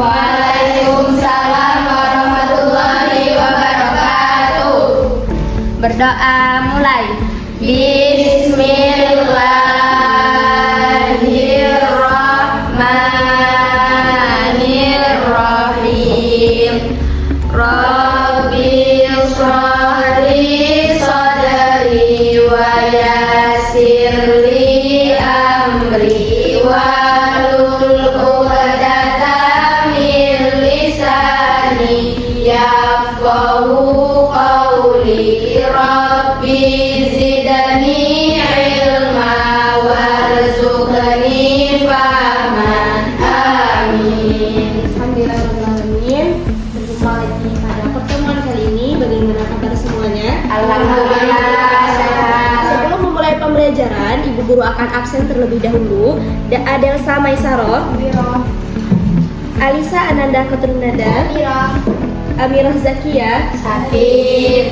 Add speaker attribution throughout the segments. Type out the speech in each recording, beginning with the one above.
Speaker 1: Waalaikumsalam warahmatullahi wabarakatuh. Berdoa mulai. Bismillahirrahmanirrahim. Rabbi shrah li sadri wa yassir li amri wahlul 'uqdatam min lisani yafqahu qawli. Rabbi zidni ilma warzuqni fahman. Amin.
Speaker 2: Alhamdulillahirrahmanirrahim. Berjumpa lagi pada pertemuan kali ini. Bagaimana kabar semuanya?
Speaker 1: Alhamdulillah sehat.
Speaker 2: Sebelum memulai pembelajaran, Ibu Guru akan absen terlebih dahulu. Adelsa Maisaroh, Alisa Ananda Keturunada, Amirah Zakia,
Speaker 1: Sakit.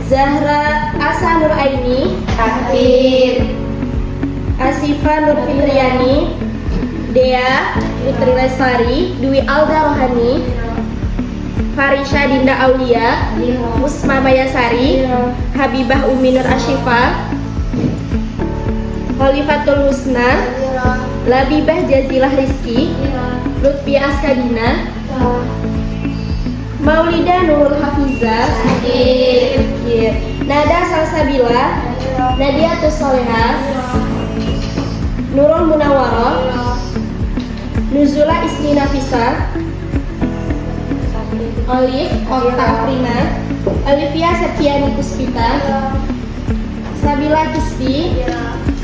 Speaker 2: Zahra Asa Nur Aini,
Speaker 1: Sakit.
Speaker 2: Asifa Nur Fitriani, Dea Putri Lestari, Dwi Alda Rohani, Farisha Dinda Aulia, Usma Mayasari, Habibah Umi Nur Ashifa, Khalifatul Husna, Labibah Jazilah Rizki, Lutfi Askadina, Maulida Nurul Hafizah, Nada Salsabila, Nadia Tusoleha, Nurul Munawwaroh, Nuzula Ismi Nafisa, Olive Okta Afrina, Olivia Septiani Puspita, Sabila Kispi,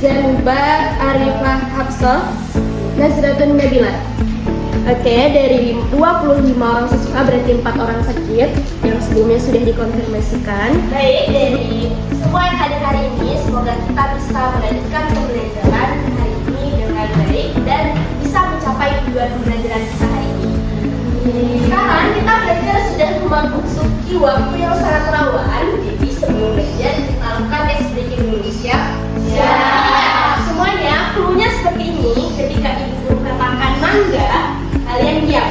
Speaker 2: Zanuba Arifah Hafsah, Nazratun Nabila. Oke, dari 25 orang siswa berarti 4 orang sakit yang sebelumnya sudah dikonfirmasikan. Baik, dari semua yang hadir hari ini, semoga kita bisa melanjutkan pembelajaran hari ini dengan baik dan bisa mencapai tujuan pembelajaran kita hari ini. Sekarang kita belajar sudah memasuki waktu yang sangat rawan, jadi sebelum belajar kita lakukan tes breaking dulu, siap? Siap. Semuanya cluenya seperti ini. Ketika Ibu Guru katakan mangga, kalian diam.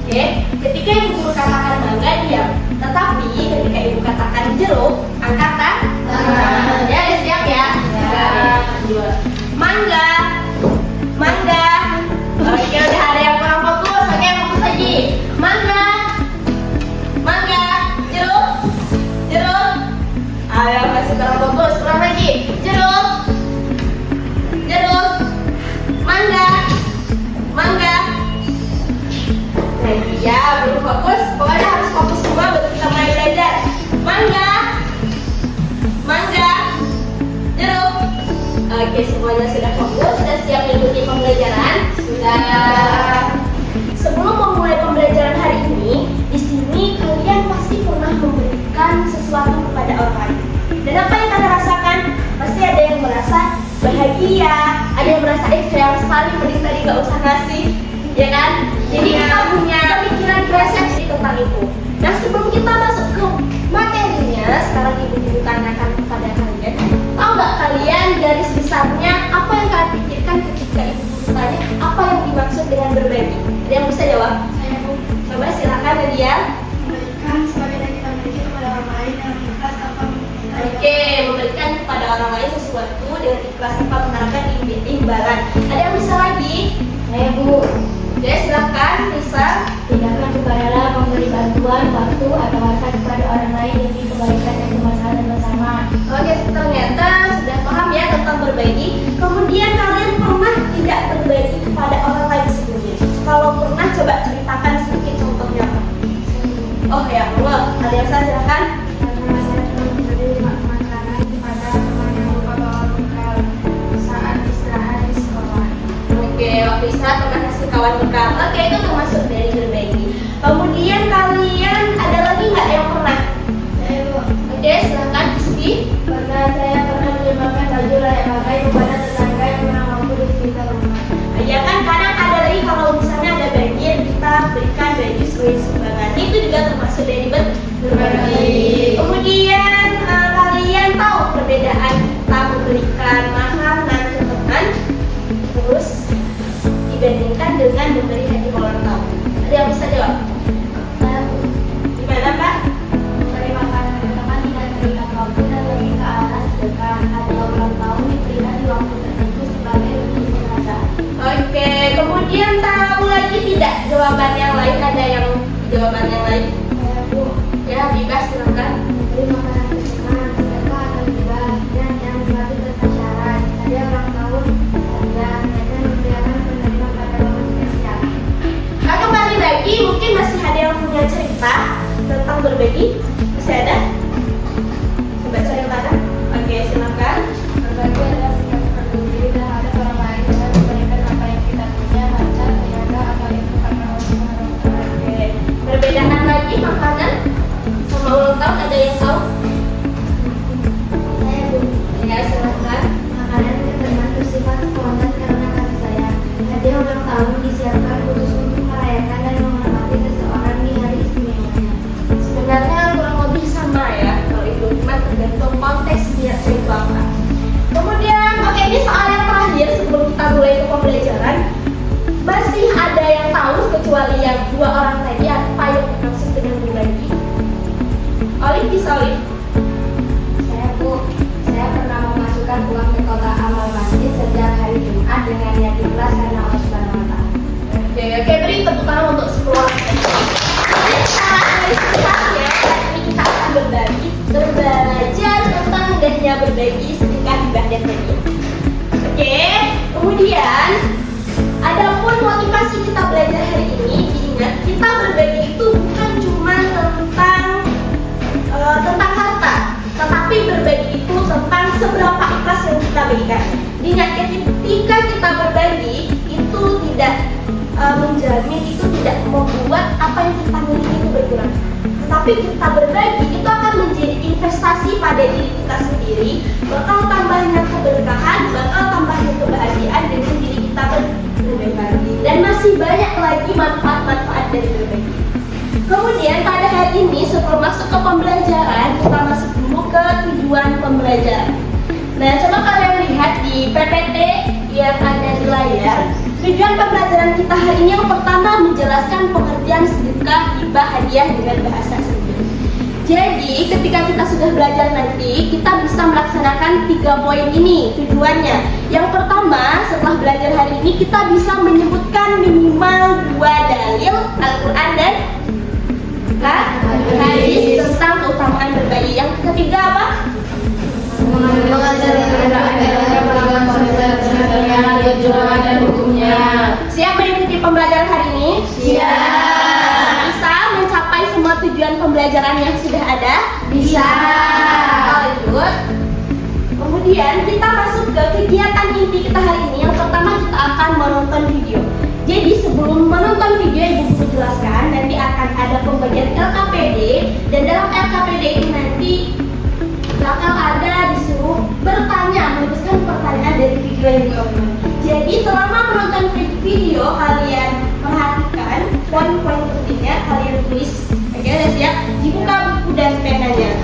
Speaker 2: Oke? Ketika Ibu Guru katakan mangga, diam. Tetapi ketika Ibu katakan jeruk, angkat tangan. Ya, siap ya? Siap. Mangga. Mangga. Oke, udah ada yang kurang fokus. Oke, fokus lagi. Mangga. Mangga. Jeruk. Jeruk. Ayo, masih kurang fokus. Kurang lagi. Jeruk. Jeruk. Mangga. Mangga. Nah, ya, belum fokus. Pokoknya harus fokus semua baru kita mulai belajar. Mangga. Mangga. Jeruk. Oke, semuanya sudah fokus, sudah siap mengikuti pembelajaran? Sudah. Sebelum memulai pembelajaran hari ini, di sini kalian pasti pernah memberikan sesuatu kepada orang lain. Dan apa yang kalian rasakan? Pasti ada yang merasa bahagia, ada yang merasa sayang sekali, mending tadi nggak usah ngasih, ya kan? Jadi kita punya pemikiran persepsi tentang itu. Nah, sebelum kita masuk ke materinya, sekarang Ibu Guru tanyakan kepada kalian, tahu nggak kalian garis besarnya apa yang kalian pikirkan ketika Ibu Guru tanya apa yang dimaksud dengan berbagi? Ada yang bisa jawab?
Speaker 3: Saya Bu,
Speaker 2: Coba silakan Nadia.
Speaker 3: memberikan sebagai dan kita berikan kepada orang lain yang ikhlas tanpa meminta.
Speaker 2: Oke, memberikan kepada orang lain sesuatu dengan ikhlas tanpa mengharapkan imbalan. Ada yang bisa lagi?
Speaker 1: Saya Bu.
Speaker 2: Oke, silakan bisa.
Speaker 1: Tindakan juga adalah memberi bantuan, waktu atau harta kepada orang lain demi kebaikan dan kemaslahatan bersama.
Speaker 2: Oke, ternyata sudah paham ya tentang berbagi. Kemudian kalian pernah tidak berbagi kepada orang lain sebelumnya? Kalau pernah, coba ceritakan sedikit contohnya apa? Oh ya Allah, ada yang saya silakan.
Speaker 3: Karena saya telah memberi makanan kepada teman yang lupa bawa bekal saat istirahat di sekolah.
Speaker 2: Oke, waktu istirahat pernah kasih kawan bekal. Oke, itu termasuk dari berbagi. Kemudian kalian ada lagi nggak yang pernah?
Speaker 3: Saya Bu,
Speaker 2: Oke, silakan Rizky.
Speaker 3: saya pernah menyumbangkan baju layak pakai kepada tetangga yang kurang mampu di sekitar rumah.
Speaker 2: Ya kan, kadang ada lagi kalau misalnya ada banjir kita berikan baju sebagai sumbangan. Itu juga termasuk dari berbagi. Kemudian kalian tahu perbedaan kita memberikan makanan ke teman terus dibandingkan dengan memberi hadiah ulang tahun. Ada yang jawaban yang lain?
Speaker 3: Saya Bu,
Speaker 2: Ya, bebas silakan.
Speaker 3: memberi makanan ke teman, sedekah atau hibah, dan yang dibantu tanpa syarat. Hadiah ulang tahun, hadiah, dan memberikan penerima pada momen spesial.
Speaker 2: Nah, kembali lagi, mungkin masih ada yang punya cerita tentang berbagi? Masih ada? Coba ceritakan. Oke, silakan.
Speaker 3: Berbagi adalah sikap peduli diri terhadap orang lain dengan memberikan apa yang kita punya, harta, tenaga, atau ilmu karena Allah Subhanahu wa Ta'ala.
Speaker 2: Oke. Perbedaan lagi makanan sama ulang tahun ada yang tahu?
Speaker 3: Saya Bu,
Speaker 2: Ya, silakan.
Speaker 3: makanan ke teman bersifat spontan karena kasih sayang. Hadiah ulang tahun disiapkan khusus untuk merayakan dan menghormati seseorang di hari istimewanya.
Speaker 2: Sebenarnya kurang lebih sama ya kalau itu, cuma tergantung konteks dia itu apa. Kemudian, oke, ini soal yang terakhir sebelum kita mulai ke pembelajaran. Masih ada yang tahu kecuali yang dua orang tadi apa yang dimaksud dengan berbagi? Olif bisa Olif.
Speaker 3: Saya Bu, saya pernah memasukkan uang ke kotak amal masjid sejak hari Jumat dengan niat ikhlas karena Allah Subhanahu wa Ta'ala.
Speaker 2: Oke, beri tepuk tangan untuk 10 orang. Selanjutnya, ini kita akan belajar tentang indahnya berbagi sedekah hibah dan hadiah. Oke, kemudian adapun motivasi kita belajar hari ini, diingat kita berbagi itu bukan cuma tentang harta, tetapi berbagi itu tentang seberapa ikhlas yang kita berikan. Diingat ketika kita berbagi itu tidak menjamin, itu tidak membuat apa yang kita miliki itu berkurang. Tetapi kita berbagi itu akan menjadi investasi pada diri kita sendiri, bakal tambahnya keberkahan, bakal tambahnya kebahagiaan dengan diri kita berbagi. Dan masih banyak lagi manfaat-manfaat dari berbagi. Kemudian pada hari ini sebelum masuk ke pembelajaran, kita masuk dulu ke tujuan pembelajaran. Nah, coba kalian lihat di PPT yang ada di layar. Tujuan pembelajaran kita hari ini yang pertama menjelaskan pengertian sedekah, hibah, hadiah dengan bahasa sendiri. Jadi, ketika kita sudah belajar nanti, kita bisa melaksanakan 3 poin ini tujuannya. Yang pertama, setelah belajar hari ini, kita bisa menyebutkan minimal 2 dalil Al-Quran dan hadis tentang keutamaan berbagi. Yang ketiga apa?
Speaker 1: dan hukumnya.
Speaker 2: Siap mengikuti pembelajaran hari ini?
Speaker 1: Siap.
Speaker 2: Bisa mencapai semua tujuan pembelajaran yang sudah ada?
Speaker 1: Bisa.
Speaker 2: Lanjut. Kemudian kita masuk ke kegiatan inti kita hari ini. Yang pertama kita akan menonton video. Jadi sebelum menonton video yang Ibu Guru jelaskan, nanti akan ada pembagian LKPD, dan dalam LKPD itu nanti bakal ada disuruh bertanya, menuliskan pertanyaan dari video yang ditonton. Jadi selama menonton video kalian perhatikan poin-poin pentingnya, kalian tulis. Oke, udah siap? Dibuka buku dan penanya.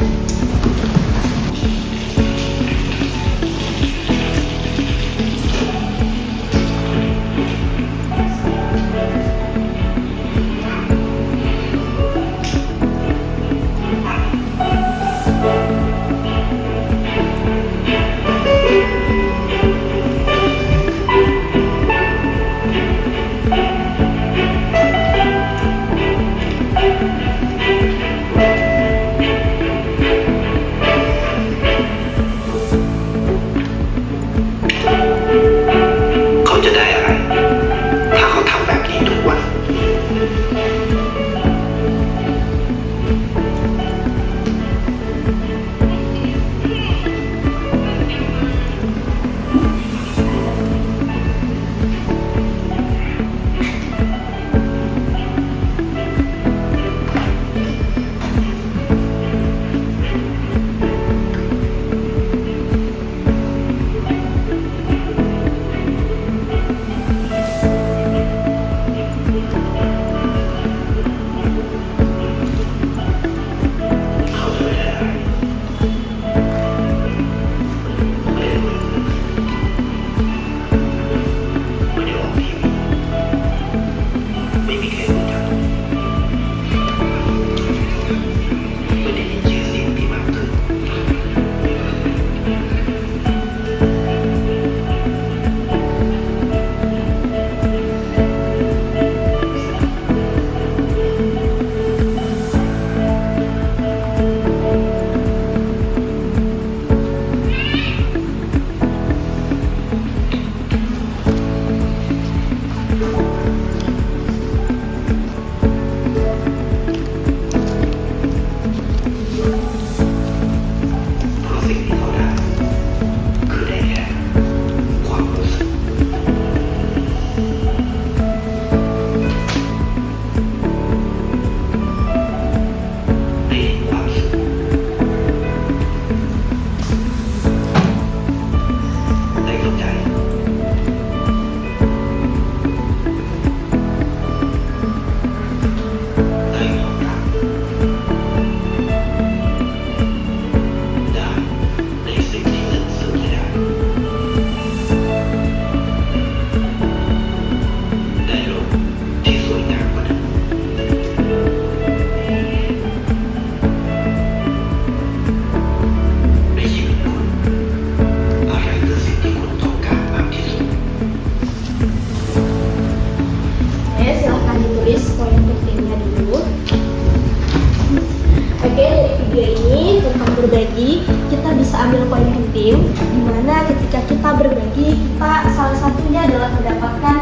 Speaker 2: ambil poin penting, dimana ketika kita berbagi, kita salah satunya adalah mendapatkan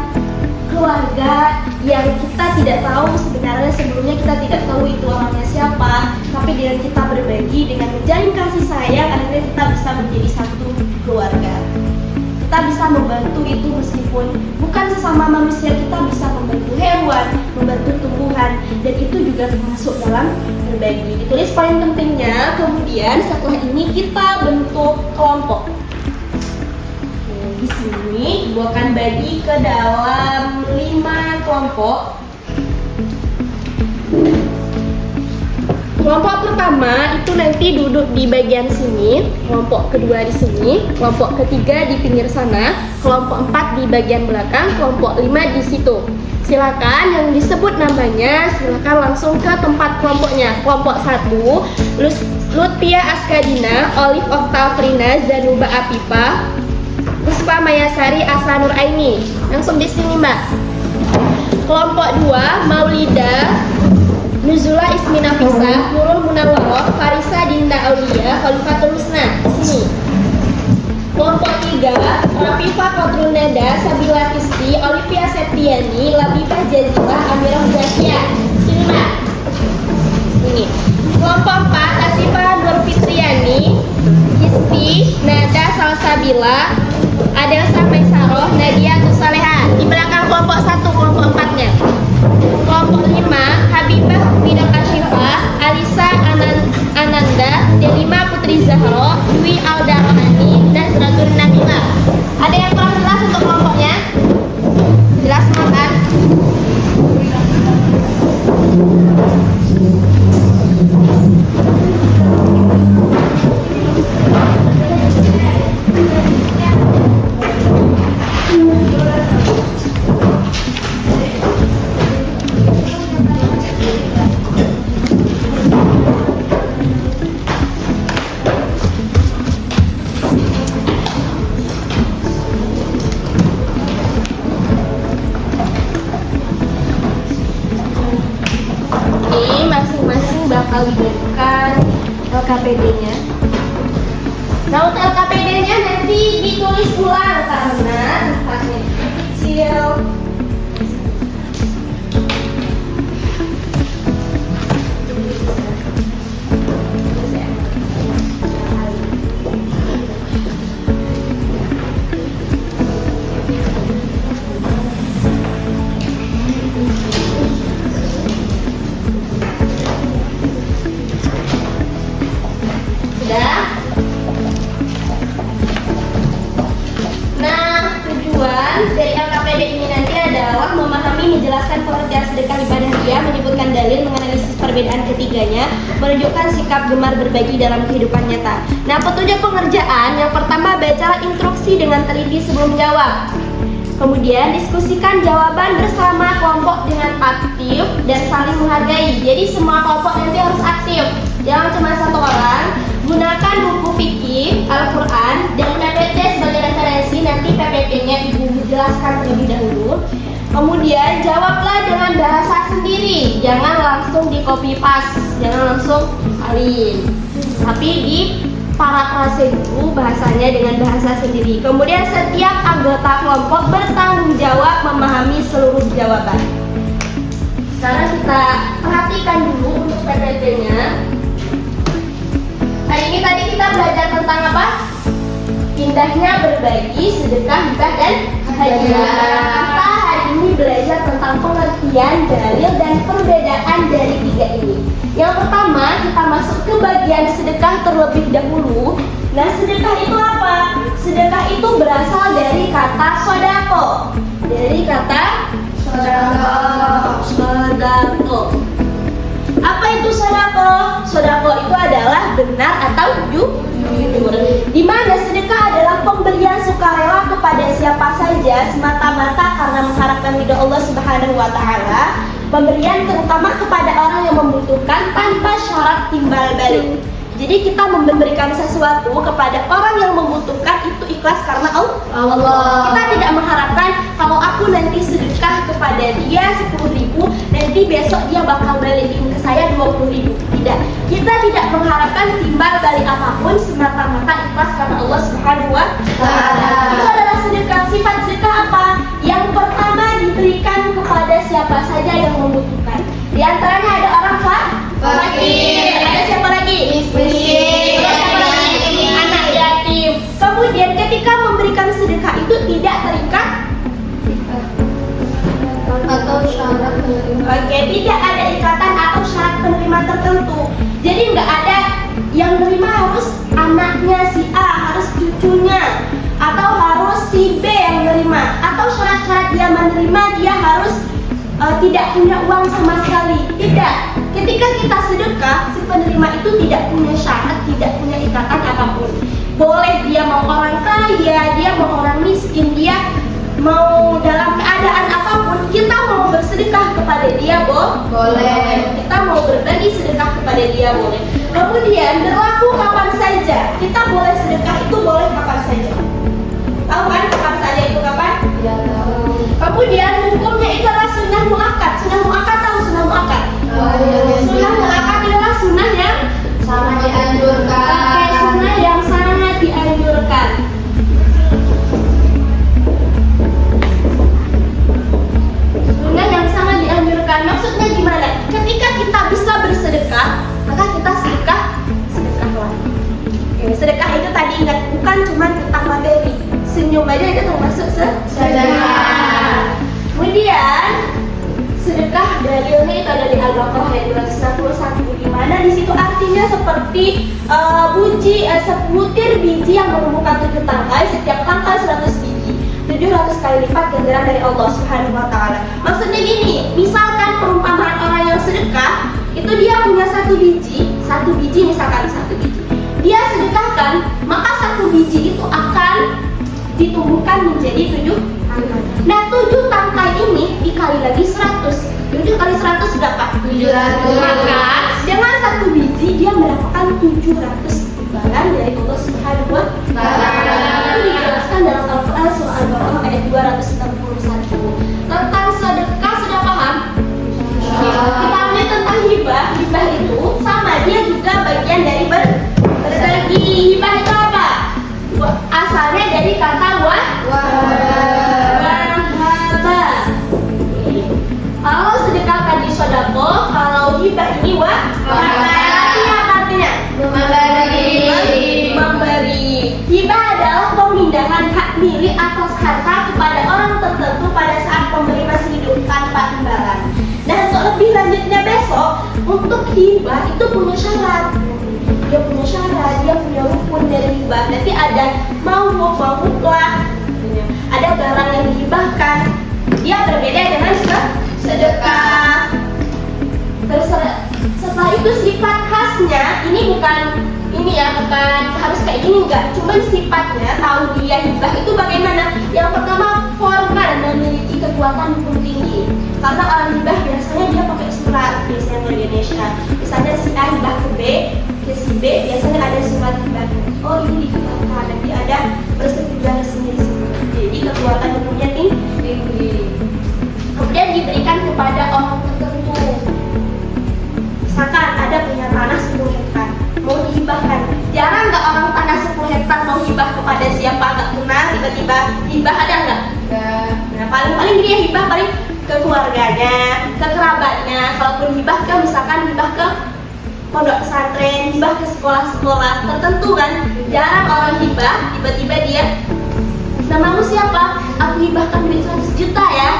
Speaker 2: keluarga yang kita tidak tahu sebenarnya, sebelumnya kita tidak tahu itu orangnya siapa, tapi dengan kita berbagi, dengan menjalin kasih sayang, akhirnya kita bisa menjadi satu keluarga. Kita bisa membantu itu meskipun bukan sesama manusia, kita bisa membantu hewan, membantu tumbuhan, dan itu juga termasuk dalam berbagi. Ditulis poin pentingnya, kemudian setelah ini kita bentuk kelompok. Di sini Ibu akan bagi ke dalam 5 kelompok. Kelompok pertama itu nanti duduk di bagian sini, kelompok kedua di sini, kelompok ketiga di pinggir sana, kelompok 4 di bagian belakang, kelompok 5 di situ. Silakan yang disebut namanya, silakan langsung ke tempat kelompoknya. Kelompok 1, Lutfia Askadina, Olive Oktafrina, Zanuba Apipa, Puspa Mayasari, Aslanur Aini. Langsung di sini, Mbak. Kelompok 2, Maulida Nuzula Ismina Fisa, Nurul Munawwaroh, Farisa Dinda Aulia, Khalifatul Husna. Sini. Kelompok 3, Rafifa Kodrul Neda, Sabila Kisti, Olivia Septiani, Labibah Jazibah, Amirah Zakia. Sini, Mbak. Ini. Kelompok 4, Asifah Nur Fitriani, Kisti, Nada Salsabila, Adelsa Maisaroh, Nadia Tusaleha. Di belakang kelompok 1, kelompok 4-nya. Kelompok 5, Habibah Widak Ashifah, Alisa Ananda, Delima Putri Zahro, Dwi Alda Rohani, dan Suratul Nabila. Ada yang kurang jelas untuk kelompoknya? Jelas semua kan? Bakal diberikan LKPD-nya. Nah, untuk LKPD-nya nanti ditulis ulang karena tempatnya kecil. Dari LKPD ini nanti adalah memahami, menjelaskan pengertian sedekah ibadah dia, menyebutkan dalil, menganalisis perbedaan ketiganya, menunjukkan sikap gemar berbagi dalam kehidupan nyata. Nah, petunjuk pengerjaan yang pertama, bacalah instruksi dengan teliti sebelum jawab. Kemudian diskusikan jawaban bersama kelompok dengan aktif dan saling menghargai. Jadi semua kelompok nanti harus aktif, jangan cuma satu orang. Gunakan buku fikih, Al-Quran, dan PPT sebagai referensi. Nanti PPT-nya Ibu jelaskan terlebih dahulu. Kemudian jawablah dengan bahasa sendiri, jangan langsung di copy paste, jangan langsung salin, tapi di parafrase dulu bahasanya dengan bahasa sendiri. Kemudian setiap anggota kelompok bertanggung jawab memahami seluruh jawaban. Sekarang kita perhatikan dulu untuk PPT-nya. Hari ini tadi kita belajar tentang apa? Indahnya berbagi, sedekah, hibah, dan hadiah. Kita hari ini belajar tentang pengertian, dalil, dan perbedaan dari tiga ini. Yang pertama, kita masuk ke bagian sedekah terlebih dahulu. Nah, sedekah itu apa? Sedekah itu berasal dari kata sodako. Dari kata sodako. Apa itu sodako? Sodako itu adalah benar atau jujur. Di mana sedekah adalah pemberian sukarela kepada siapa saja semata-mata karena mengharapkan ridho Allah Subhanahu wa taala. Pemberian terutama kepada orang yang membutuhkan tanpa syarat timbal balik. Jadi kita memberikan sesuatu kepada orang yang membutuhkan itu ikhlas karena Allah. Kita tidak mengharapkan kalau aku nanti sedekah sedekah kepada dia 10.000, nanti besok dia bakal balikin ke saya 20.000. Tidak, kita tidak mengharapkan timbal balik apapun, semata-mata ikhlas karena Allah Subhanahu wa Ta'ala. Itu adalah sedekah. Sifat sedekah apa? Yang pertama, diberikan kepada siapa saja yang membutuhkan. Di antaranya ada orang fakir, ada siapa lagi? Miskin, ada siapa lagi? Anak yatim. Kemudian ketika memberikan sedekah itu tidak terikat
Speaker 3: atau syarat penerima.
Speaker 2: Oke, tidak ada ikatan atau syarat penerima tertentu. Jadi nggak ada yang menerima harus anaknya si A, harus cucunya, atau harus si B yang menerima, atau syarat-syarat dia menerima dia harus tidak punya uang sama sekali. Tidak. Ketika kita sedekah, si penerima itu tidak punya syarat, tidak punya ikatan apapun. Boleh dia mau orang kaya, dia mau orang miskin, dia mau dalam keadaan apapun, kita mau bersedekah kepada dia boleh. Kita mau berbagi sedekah kepada dia boleh. Kemudian berlaku kapan saja. Kita boleh sedekah itu boleh kapan saja. Tahu kan kapan saja itu kapan?
Speaker 3: Ya, tahu.
Speaker 2: Kemudian hukumnya itu adalah sunnah muakkad. Sunnah muakkad tahu sunnah muakkad? Sunnah muakkad adalah sunnah yang
Speaker 3: Sama dianjurkan.
Speaker 2: sunnah yang sangat dianjurkan. Sunnah yang sangat dianjurkan. Maksudnya gimana? Ketika kita bisa bersedekah, maka kita sedekahlah. Sedekah itu tadi ingat bukan cuma tentang materi. Senyum aja itu termasuk sedekah. Kemudian sedekah dalilnya itu ada di Al-Baqarah ayat 261, di mana di situ artinya seperti sebutir biji yang menumbuhkan 7 tangkai, setiap tangkai 100 biji, 700 kali lipat ganjaran dari Allah Subhanahu wa Ta'ala. Maksudnya gini, misalkan perumpamaan orang yang sedekah itu dia punya satu biji misalkan satu biji, dia sedekahkan, maka satu biji itu akan ditumbuhkan menjadi 7 tangkai. Nah 7 tangkai ini dikali lagi 100. 7 kali 100 berapa?
Speaker 3: 700.
Speaker 2: Maka dengan satu biji dia mendapatkan 700 imbalan dari Allah Subhanahu wa Ta'ala. Itu dijelaskan dalam Al-Quran surah Al-Baqarah ayat 261. Tentang sedekah sudah paham? Kita lihat tentang hibah. Hibah itu sama, dia juga bagian dari berbagi. Hibah itu apa? Asalnya dari kata wahaba. Kalau sedekah tadi sodako, kalau hibah ini wahaba. Artinya memberi. Hibah adalah pemindahan hak milik atas harta kepada orang tertentu pada saat pemberi masih hidup tanpa imbalan. Nah untuk lebih lanjutnya besok, untuk hibah itu punya syarat. Dia punya syarat, dia punya rukun dari hibah. Nanti ada mau mutlak, ada barang yang dihibahkan. Dia berbeda dengan sedekah. Terus setelah itu sifat khasnya ini bukan harus kayak gini enggak. Cuman sifatnya tahu dia hibah itu bagaimana. Yang pertama formal, memiliki kekuatan hukum tinggi. Karena orang hibah biasanya dia pakai surat biasanya di Indonesia. Misalnya si A hibah ke B, ke si B biasanya ada surat hibahnya. Oh ini dihibahkan, nanti ada persetujuan resmi di sini. Jadi kekuatan hukumnya tinggi. Kemudian diberikan kepada orang tertentu. Misalkan ada punya tanah 10 hektar, mau dihibahkan. Jarang nggak orang tanah 10 hektar mau hibah kepada siapa nggak kenal, tiba-tiba hibah, ada nggak? Nah paling dia hibah paling ke keluarganya, ke kerabatnya. Kalaupun hibah ke misalkan hibah ke pondok pesantren, hibah ke sekolah-sekolah tertentu kan. Jarang orang hibah tiba-tiba dia, namamu siapa? Aku hibahkan duit 100 juta ya.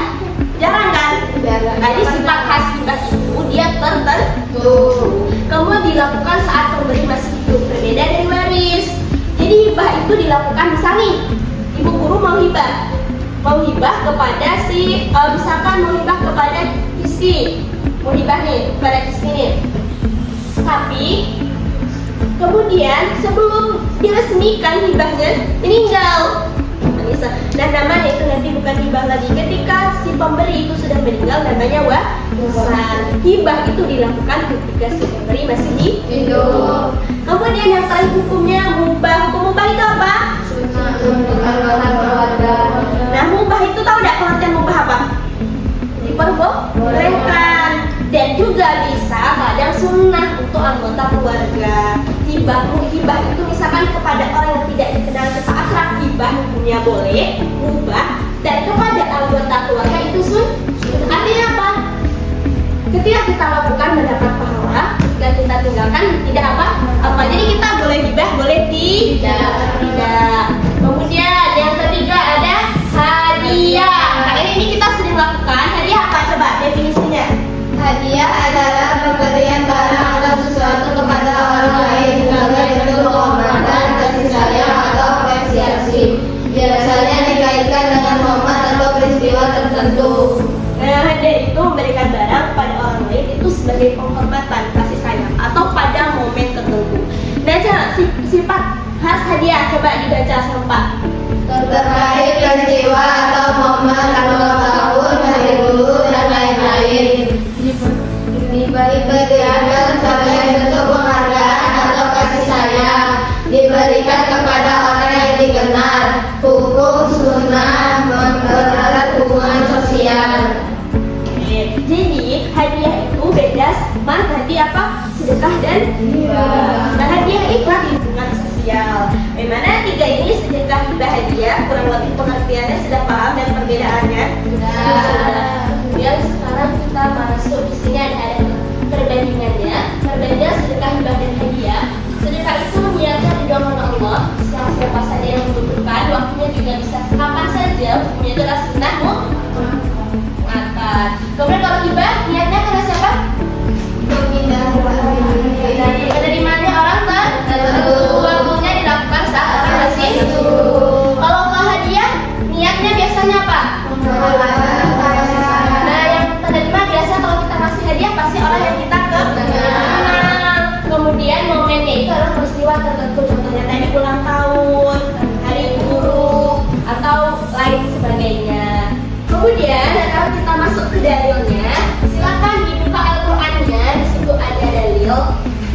Speaker 2: Jarang kan? Jadi sifat khas hibah itu dia tertentu. Kemudian dilakukan saat pemberi masih hidup, berbeda dari waris. Jadi hibah itu dilakukan misalnya ibu guru mau hibah kepada misalkan mau hibah kepada istri, mau hibah nih kepada istri nih. Tapi kemudian sebelum diresmikan hibahnya meninggal. Nah namanya itu nanti bukan hibah lagi. Ketika si pemberi itu sudah meninggal namanya warisan. Hibah itu dilakukan ketika si pemberi masih hidup. Kemudian yang terakhir hukumnya mubah. Hukum mubah itu apa?
Speaker 3: Sunnah untuk arahan keluarga.
Speaker 2: Nah mubah itu tahu tidak pengertian mubah apa? mengucapkan kepada orang yang tidak dikenal kita akrab hibah hukumnya boleh, mubah, dan kepada anggota keluarga itu artinya apa? Ketika kita lakukan mendapat pahala, dan kita tinggalkan tidak apa. Jadi kita boleh hibah, boleh tidak. Kemudian yang ketiga ada hadiah. Nah ini kita sering lakukan. Hadiah apa? Coba definisinya.
Speaker 3: Hadiah adalah pemberian barang atau sesuatu kepada orang lain sebagai bentuk penghormatan, kasih sayang atau apresiasi. Biasanya dikaitkan dengan momen atau peristiwa tertentu.
Speaker 2: Nah, hadiah itu memberikan barang pada orang lain itu sebagai penghormatan, kasih sayang atau pada momen tertentu. Nah, sifat khas hadiah coba dibaca sama Pak.
Speaker 3: Terkait peristiwa atau momen ulang tahun, hari guru, dan lain-lain. Diberikan sebagai bentuk penghargaan atau kasih sayang, diberikan kepada orang yang dikenal. Hukum sunnah mempererat hubungan sosial.
Speaker 2: Jadi hadiah itu beda sama hadiah apa? Sedekah dan hibah. Nah, hadiah itu hubungan sosial. Bagaimana tiga ini sedekah, hibah, hadiah kurang lebih pengertiannya sudah paham dan perbedaannya? Sudah. Kemudian sekarang kita masuk di sini ada perbandingannya. Perbandingan sedekah, hibah, dan hadiah. Sedekah itu niatnya didorong oleh Allah. Siapa saja yang membutuhkan, waktunya juga bisa kapan saja. Hukumnya itu adalah sunnah muakkad. Kemudian kalau hibah niatnya karena siapa? Dari penerimaannya orang tertentu, waktunya dilakukan saat orang masih. Kalau ke hadiah niatnya biasanya apa? Nah, yang penerima biasa kalau kita kasih hadiah pasti orang yang kita kenal. Kemudian momennya itu adalah peristiwa tertentu, contohnya tadi ulang tahun, hari guru, atau lain sebagainya. Kemudian kalau kita masuk ke dalilnya, silakan dibuka Al-Qur'annya. Di situ ada dalil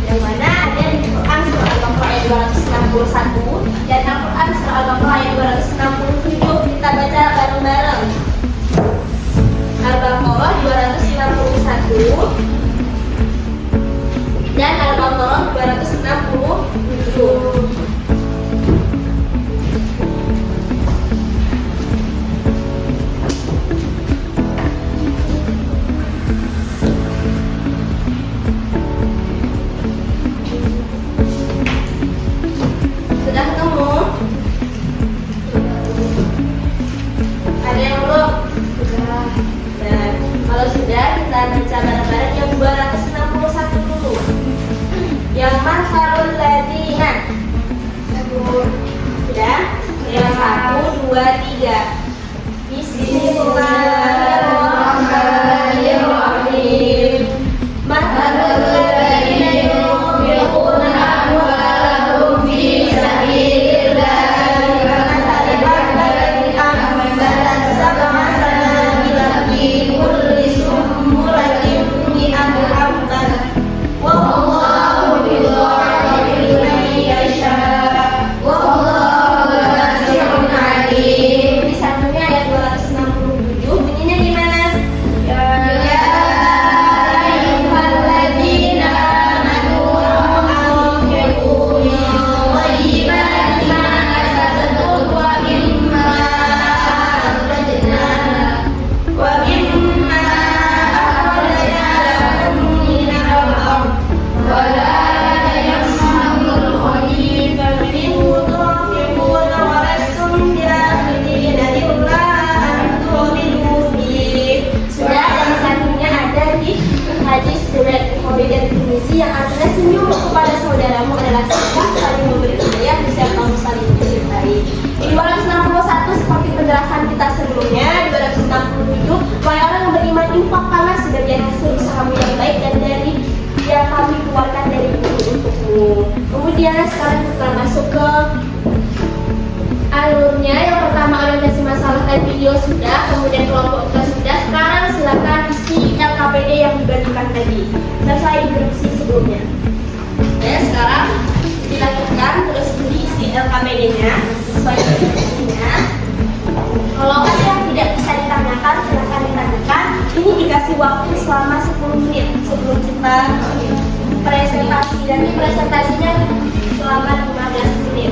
Speaker 2: yang mana ada di Quran surah Al-Baqarah ayat 261 dan Al-Quran surah Al-Baqarah ayat 267. Kita baca bareng-bareng. Al-Baqarah 261 dan Al-Baqarah 267. Sudah ketemu? Ada yang belum? Sudah. Dan kalau sudah kita baca bareng-bareng yang 261 dulu. Yang masalul ladina. Sudah? Yang 1, 2, 3. Bismillahirrahmanirrahim. Masalul ladina yunfiquna amwalahum fi sabilillah kamathali habbatin anbatat sab'a sanabila fi kulli sumbulatin mi'atu habbatin wallahu yudha'ifu liman yasha' wallahu wasi'un 'alim. Di satunya ayat 267 bunyinya gimana? Ya ayyuhalladzina amanu anfiqu min thayyibati ma kasabtum wa mimma akhrajna lakum minal ardh wa la tayammamul khabitha minhu tunfiquna wa lastum bi'akhidina illa an tughmidu fihi. Sudah, yang satunya ada di hadis riwayat Bukhari dan Tirmizi yang artinya senyum kepada saudaramu adalah sedekah, saling memberi hadiah bisa kamu saling mencintai. Di 261 seperti penjelasan kita sebelumnya, di 267 wahai orang yang beriman, infakkanlah sebagian hasil usahamu yang baik dan dari yang kami keluarkan dari bumi untukmu. Kemudian sekarang kita masuk ke alurnya. Yang pertama orientasi masalah dan video sudah, kemudian kelompok kita sudah. Sekarang silakan isi LKPD yang dibagikan tadi. Saya instruksi sebelumnya. Ya, sekarang dilanjutkan terus diisi LKPD-nya sesuai instruksinya. Kalau ada yang tidak bisa ditanyakan, silakan ditanyakan. Ini dikasih waktu selama 10 menit sebelum kita presentasi, dan ini presentasinya selama 15 menit.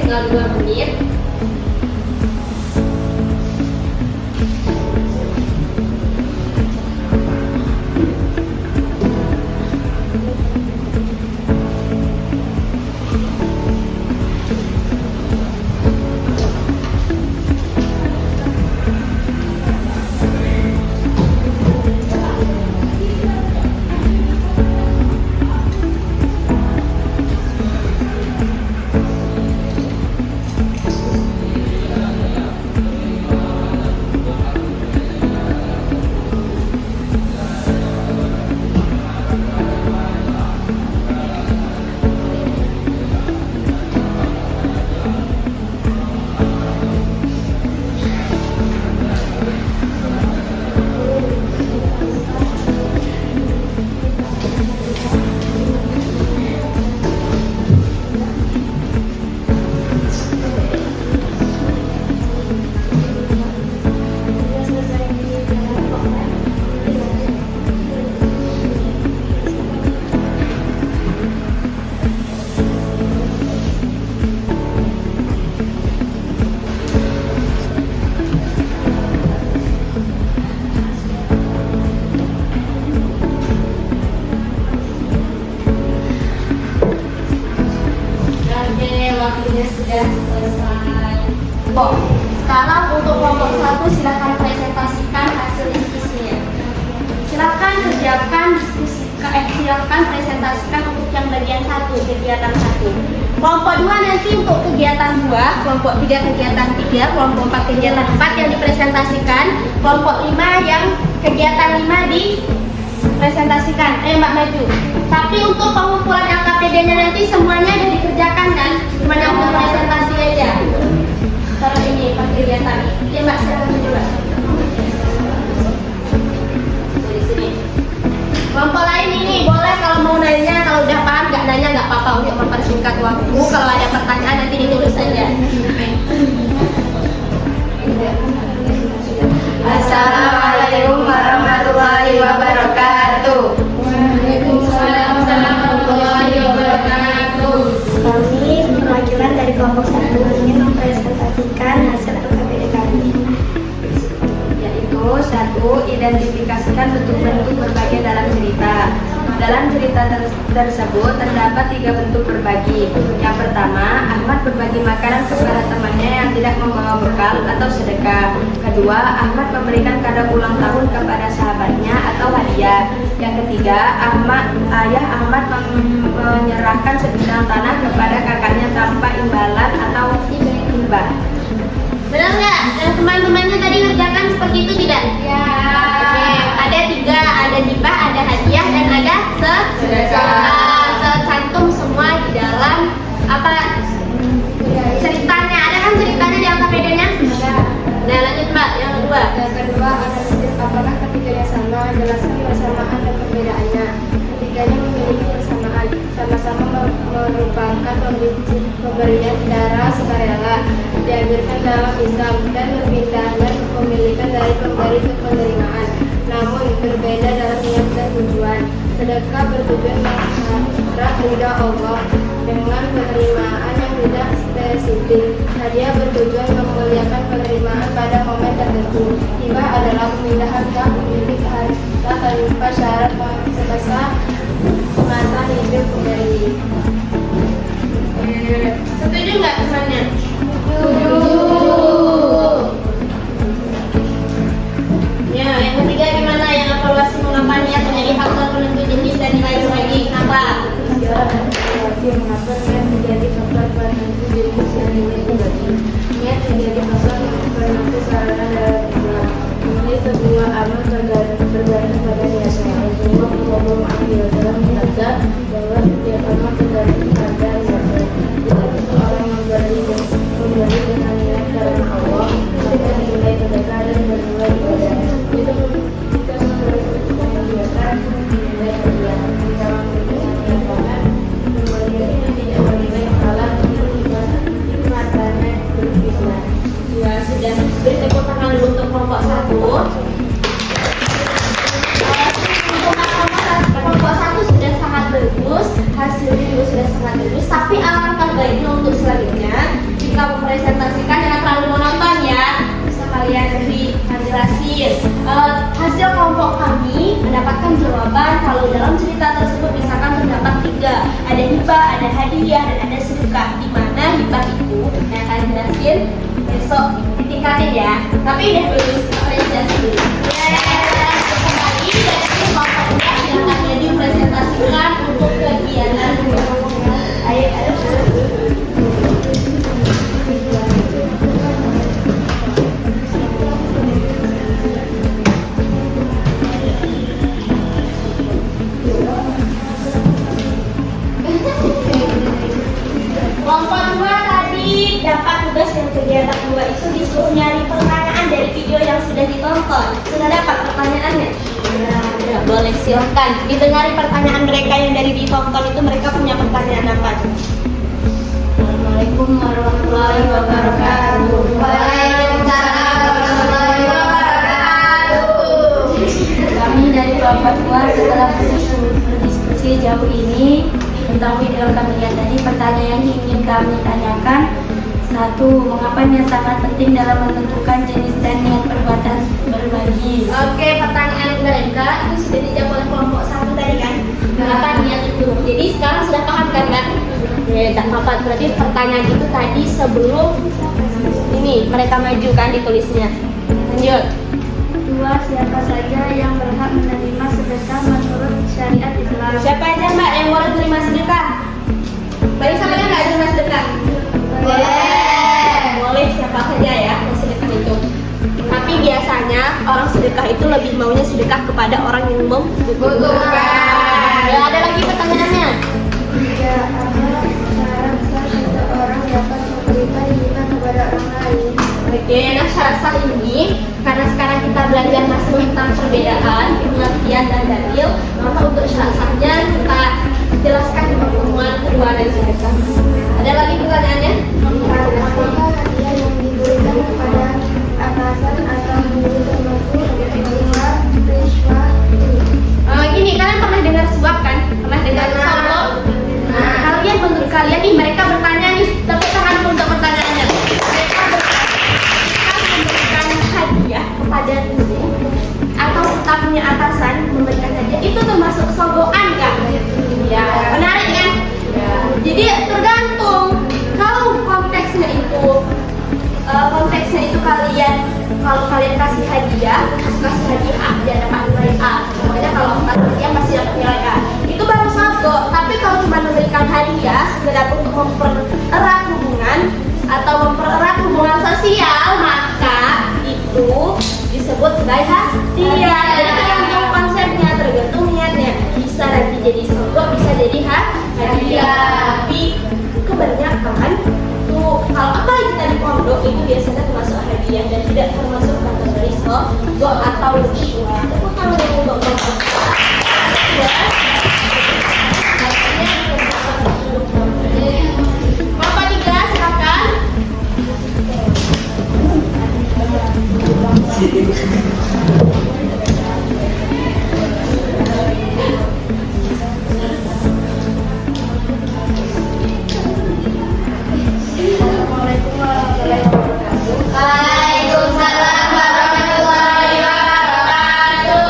Speaker 2: tinggal 2 menit. Waktunya sudah selesai. Sekarang untuk kelompok 1 silakan presentasikan hasil diskusinya. Silakan kerjakan silakan presentasikan untuk yang bagian 1, kegiatan 1. Kelompok 2 nanti untuk kegiatan 2, kelompok 3 kegiatan 3, kelompok 4 kegiatan 4 yang dipresentasikan, kelompok 5 yang kegiatan 5 dipresentasikan. Mbak maju. Tapi untuk pengumpulan LKPD-nya nanti semuanya sudah dikerjakan kan? Cuma yang untuk presentasi aja. Kalau ini pas kegiatan. Ya Mbak, silakan coba. Di sini. Kelompok lain ini boleh kalau mau nanya, kalau udah paham nggak nanya nggak apa-apa untuk mempersingkat waktu. Kalau ada pertanyaan nanti ditulis saja.
Speaker 3: Assalamualaikum warahmatullahi wabarakatuh.
Speaker 1: Waalaikumsalam warahmatullahi wabarakatuh. Kami perwakilan dari kelompok 1 ingin mempresentasikan hasil LKPD kami.
Speaker 3: Yaitu 1. Identifikasikan bentuk-bentuk berbagi dalam cerita. Dalam cerita tersebut terdapat 3 bentuk berbagi. Yang pertama, Ahmad berbagi makanan kepada temannya yang tidak membawa bekal atau sedekah. Kedua, Ahmad memberikan kado ulang tahun kepada sahabatnya atau hadiah. Yang ketiga, ayah Ahmad menyerahkan sebidang tanah kepada kakaknya tanpa imbalan atau hibah.
Speaker 2: Benar nggak? Teman-temannya tadi ngerjakan seperti itu tidak?
Speaker 1: Ya.
Speaker 2: Oke, ada 3, ada hibah, ada hadiah, dan ada tercantum semua di dalam apa ceritanya. Ada kan ceritanya di LKPD-nya?
Speaker 1: Ada.
Speaker 2: Nah, lanjut Mbak, yang kedua.
Speaker 1: Yang kedua, analisis apakah ketiganya sama, jelaskan persamaan dan perbedaannya. Ketiganya memiliki persamaan, sama-sama merupakan pemberian darah sukarela, dianjurkan dalam Islam, dan berpindah kepemilikan dari pemberi ke penerimaan, namun berbeda dalam niat dan tujuan. Sedekah bertujuan mengharap ridha Allah dengan penerimaan yang tidak spesifik. Hadiah bertujuan memuliakan penerimaan pada momen tertentu. Hibah adalah pemindahan ke pemilik harta tanpa syarat semasa hidup pemberi.
Speaker 2: Setuju nggak temannya? Ya, yang ketiga gimana? Yang evaluasi mengapanya menjadi faktor penentu jenis dan nilai lagi. Kenapa?
Speaker 1: Evaluasi mengapa niat menjadi faktor penentu jenis dan nilai bagi. Niat menjadi faktor penentu sarana dalam Islam. Ini sebuah amal bergantung pada niatnya. Rasulullah Shallallahu Alaihi Wasallam bersabda bahwa setiap amal tergantung pada niatnya. Jika seseorang memberi
Speaker 2: jawaban kalau dalam cerita tersebut misalkan terdapat 3, ada hibah, ada hadiah, dan ada sedekah. Di mana hibah itu yang akan jelasin besok ditingkatin ya. Tapi udah lulus presentasi dulu. Kembali dari kelompok yang akan dipresentasikan untuk kegiatan. Ayo. Kelompok 2 tadi dapat tugas yang kegiatan 2 itu disuruh nyari pertanyaan dari video yang sudah ditonton. Sudah dapat pertanyaannya? Ya, boleh silakan. Didengar pertanyaan mereka yang dari ditonton itu mereka punya pertanyaan apa?
Speaker 1: Assalamualaikum warahmatullahi wabarakatuh.
Speaker 3: Waalaikumsalam warahmatullahi wabarakatuh.
Speaker 1: Kami dari kelompok 2 setelah berdiskusi jauh ini tentang video kami lihat tadi, pertanyaan yang ingin kami tanyakan: 1. Mengapa niat sangat penting dalam menentukan jenis dan niat perbuatan berbagi?
Speaker 2: Oke, pertanyaan mereka itu sudah dijawab oleh kelompok 1 tadi kan? Mengapa niat itu? Jadi sekarang sudah paham kan Kak? Ya, tak apa. Berarti pertanyaan itu tadi sebelum ini mereka maju kan ditulisnya. Lanjut.
Speaker 1: 2. Siapa saja yang berhak menerima sedekah menurut syariat Islam?
Speaker 2: Siapa aja Mbak yang boleh terima sedekah? Bagi sama yang nggak terima sedekah? Boleh siapa saja ya yang sedekah itu. Tapi biasanya orang sedekah itu lebih maunya sedekah kepada orang yang membutuhkan. Ya, ada lagi pertanyaannya?
Speaker 1: 3. Apa syarat sah seseorang dapat memberikan hibah kepada orang lain?
Speaker 2: Oke, nah syarat sah ini karena sekarang kita belajar masih tentang perbedaan pengertian dan dalil, maka untuk syarat sahnya kita jelaskan di pertemuan kedua dan sedekah. Ada lagi pertanyaannya?
Speaker 1: Apakah hadiah yang diberikan kepada atasan atau guru termasuk berupa riswah?
Speaker 2: Gini, kalian pernah dengar suap kan? Pernah dengar suap? Nah, kalian menurut kalian nih mereka bertanya nih, tepuk tangan untuk pertanyaannya. Mereka memberikan hadiah kepada guru atau kita punya atasan memberikan hadiah itu termasuk sogokan kan? Ya, menarik kan? Jadi tergantung kalau konteksnya itu kalian kalau kalian kasih hadiah A dia dapat nilai A. Makanya kalau kasih hadiah pasti dapat nilai A. Itu baru sogo. Tapi kalau cuma memberikan hadiah sekedar untuk mempererat hubungan atau mempererat hubungan sosial, maka itu disebut sebagai hadiah. Jadi tergantung konsepnya, tergantung niatnya. Bisa nanti jadi sogo, bisa jadi hadiah. Tapi kebanyakan tuh kalau apa kita di pondok itu biasanya termasuk hadiah dan tidak termasuk kategori sogo atau riswah. Itu kalau yang untuk Bapak 3 silakan.
Speaker 1: Assalamualaikum warahmatullahi wabarakatuh.
Speaker 3: Waalaikumsalam warahmatullahi wabarakatuh.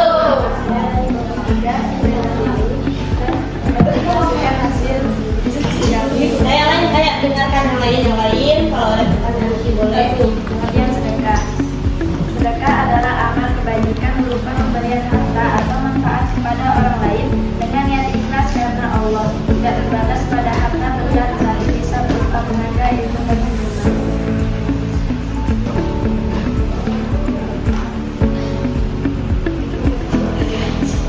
Speaker 2: Nah, yang lain kayak dengarkan yang lain. Kalau ada pertanyaan lagi boleh.
Speaker 1: Kemudian sedekah. Sedekah adalah amal kebajikan berupa pemberian harta atau manfaat kepada orang lain dengan niat ikhlas karena Allah. Tidak terbatas pada harta benda, tetapi bisa berupa tenaga, ilmu, dan hubungan.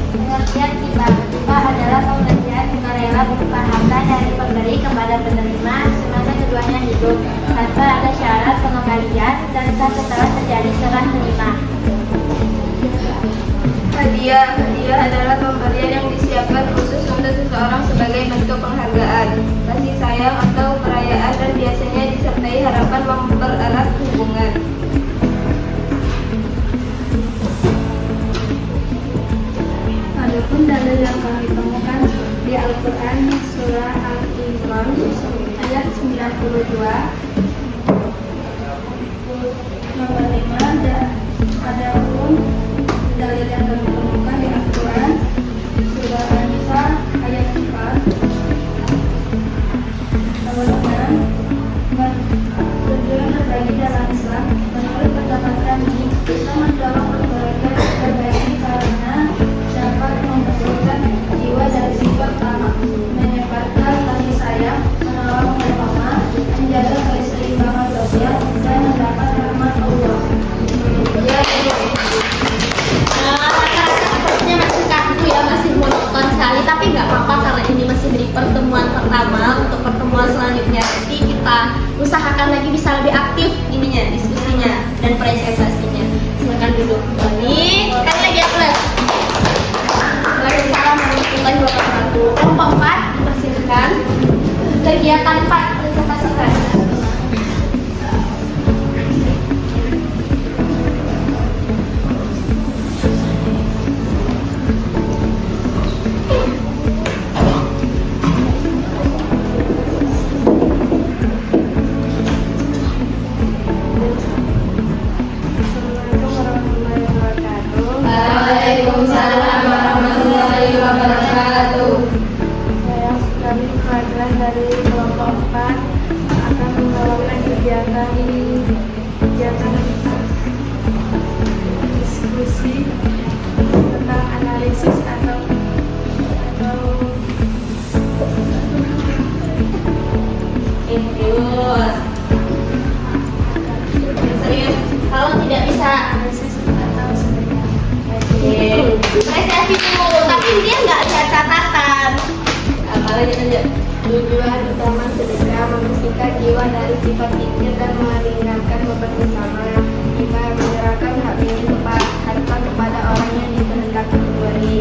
Speaker 1: Pengertian hibah. Hibah adalah pemberian sukarela berupa harta dari pemberi kepada penerima semasa keduanya hidup tanpa ada syarat pengembalian dan sah setelah terjadi serah terima. Hadiah adalah pemberian yang disiapkan khusus untuk seseorang sebagai bentuk penghargaan, kasih sayang atau perayaan dan biasanya disertai harapan mempererat hubungan. Adapun dalil yang kami temukan di Al-Quran surah Al-Imran ayat 92 nomor 5, adapun dalil yang kami temukan di Al-Quran Islam, menurut pendapat kami, bisa mendorong kebaikan karena dapat membersihkan jiwa dari sifat tamak, menyebarkan kasih sayang, menolong sesama, menjaga keseimbangan sosial, dan mendapat rahmat Allah.
Speaker 2: Rata-rata sepertinya masih kaku ya, masih monoton sekali, tapi nggak apa-apa karena ini masih dari pertemuan pertama. Untuk pertemuan selanjutnya nanti kita usahakan lagi bisa lebih aktif ininya, diskusinya dan presentasinya. Silakan duduk kembali. Sekali lagi ya plus. Waalaikumsalam warahmatullahi wabarakatuh. Kelompok 4 dipersilakan. Kegiatan 4 presentasikan.
Speaker 1: Assalamualaikum warahmatullahi wabarakatuh.
Speaker 3: Waalaikumsalam warahmatullahi wabarakatuh.
Speaker 1: Saya sekali pelajaran dari kelompok 4 akan membawakan kegiatan diskusi tentang analisis atau
Speaker 2: Serius. Serius. Kalau tidak bisa
Speaker 1: analisis atau sebenarnya.
Speaker 2: presentasi dulu, tapi dia nggak lihat catatan. Apalagi lanjut.
Speaker 1: Tujuan utama sedekah membersihkan jiwa dari sifat pikir dan meringankan beban bersama. Kita menyerahkan hak milik harta kepada orang yang dikehendaki memberi.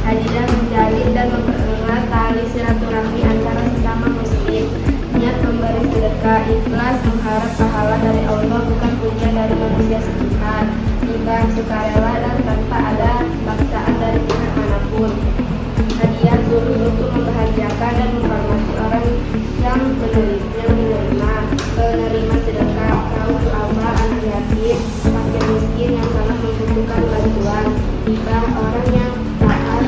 Speaker 1: Hadiah menjalin dan mempererat tali silaturahmi antara sesama muslim. Niat memberi sedekah ikhlas mengharap pahala dari Allah, bukan puja dari manusia sekitar. Kita sukarela dan tanpa ada paksaan dari pihak manapun. Hadiah tulus untuk membahagiakan dan menghormati orang yang menerima sedekah, kaum duafa, anak yatim, fakir miskin yang sangat membutuhkan bantuan. Kita orang yang taat,